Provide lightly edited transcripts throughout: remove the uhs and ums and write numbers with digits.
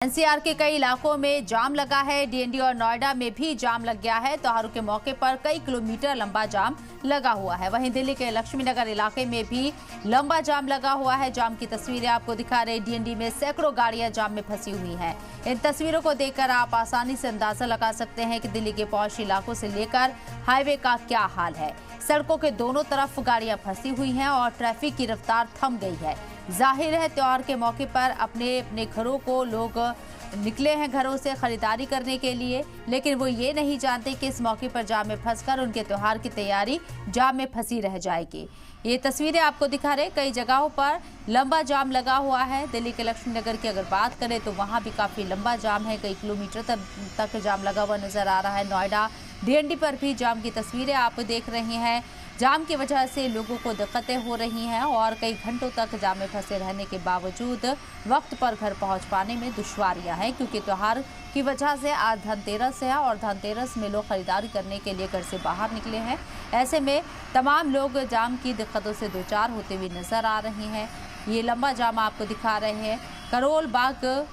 NCR के कई इलाकों में जाम लगा है। डीएनडी और नोएडा में भी जाम लग गया है। त्योहारों के मौके पर कई किलोमीटर लंबा जाम लगा हुआ है। वहीं दिल्ली के लक्ष्मीनगर इलाके में भी लंबा जाम लगा हुआ है। जाम की तस्वीरें आपको दिखा रहे। डीएनडी में सैकड़ों गाड़ियां जाम में फंसी हुई हैं। इन तस्वीरों को देखकर आप आसानी से अंदाजा लगा सकते हैं कि दिल्ली के पॉश इलाकों से लेकर हाईवे का क्या हाल है। सड़कों के दोनों तरफ गाड़ियां फंसी हुई हैं और ट्रैफिक की रफ्तार थम गई है। जाहिर है त्योहार के मौके पर अपने अपने घरों को लोग निकले हैं घरों से खरीदारी करने के लिए, लेकिन वो ये नहीं जानते कि इस मौके पर जाम में फंसकर उनके त्योहार की तैयारी जाम में फंसी रह जाएगी। ये तस्वीरें आपको दिखा रहे। कई जगहों पर लंबा जाम लगा हुआ है। दिल्ली के लक्ष्मीनगर की अगर बात करें तो वहां भी काफी लंबा जाम है। कई किलोमीटर तक जाम लगा हुआ नजर आ रहा है। नोएडा डीएनडी पर भी जाम की तस्वीरें आप देख रहे हैं। जाम की वजह से लोगों को दिक्कतें हो रही हैं और कई घंटों तक जाम में फंसे रहने के बावजूद वक्त पर घर पहुंच पाने में दुश्वारियां हैं, क्योंकि त्योहार की वजह से आज धनतेरस है और धनतेरस में लोग खरीदारी करने के लिए घर से बाहर निकले हैं। ऐसे में तमाम लोग जाम की दिक्कतों से दो चार होते हुए नजर आ रहे हैं। ये लंबा जाम आपको दिखा रहे हैं। करोल बाग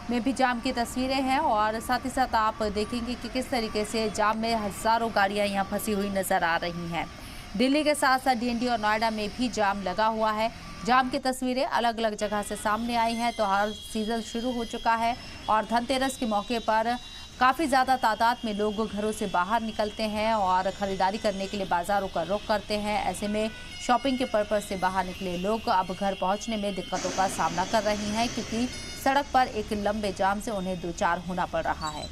में भी जाम की तस्वीरें हैं और साथ ही साथ आप देखेंगे कि किस तरीके से जाम में हजारों गाड़ियां यहाँ फंसी हुई नजर आ रही हैं। दिल्ली के साथ साथ डीएनडी और नोएडा में भी जाम लगा हुआ है। जाम की तस्वीरें अलग अलग जगह से सामने आई हैं। त्योहार सीजन शुरू हो चुका है और धनतेरस के मौके पर काफ़ी ज़्यादा तादाद में लोग घरों से बाहर निकलते हैं और ख़रीदारी करने के लिए बाज़ारों का रुख करते हैं। ऐसे में शॉपिंग के पर्पज़ से बाहर निकले लोग अब घर पहुंचने में दिक्कतों का सामना कर रहे हैं, क्योंकि सड़क पर एक लंबे जाम से उन्हें दो चार होना पड़ रहा है।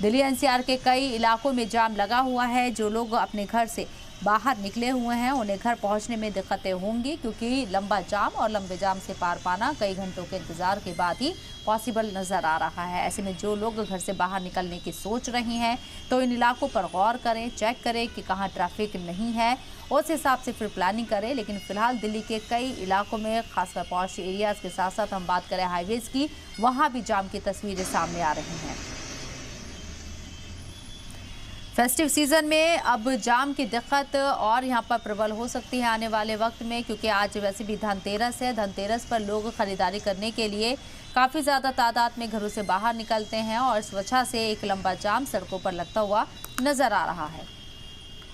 दिल्ली एनसीआर के कई इलाकों में जाम लगा हुआ है। जो लोग अपने घर से बाहर निकले हुए हैं उन्हें घर पहुंचने में दिक्कतें होंगी, क्योंकि लंबा जाम और लंबे जाम से पार पाना कई घंटों के इंतजार के बाद ही पॉसिबल नज़र आ रहा है। ऐसे में जो लोग घर से बाहर निकलने की सोच रहे हैं तो इन इलाकों पर गौर करें, चेक करें कि कहाँ ट्रैफिक नहीं है, उस हिसाब से फिर प्लानिंग करें। लेकिन फिलहाल दिल्ली के कई इलाकों में खासकर पॉश एरियाज़ के साथ साथ हम बात करें हाईवेज़ की, वहाँ भी जाम की तस्वीरें सामने आ रही हैं। फेस्टिव सीजन में अब जाम की दिक्कत और यहाँ पर प्रबल हो सकती है आने वाले वक्त में, क्योंकि आज वैसे भी धनतेरस है। धनतेरस पर लोग खरीदारी करने के लिए काफ़ी ज़्यादा तादाद में घरों से बाहर निकलते हैं और इस वजह से एक लंबा जाम सड़कों पर लगता हुआ नजर आ रहा है।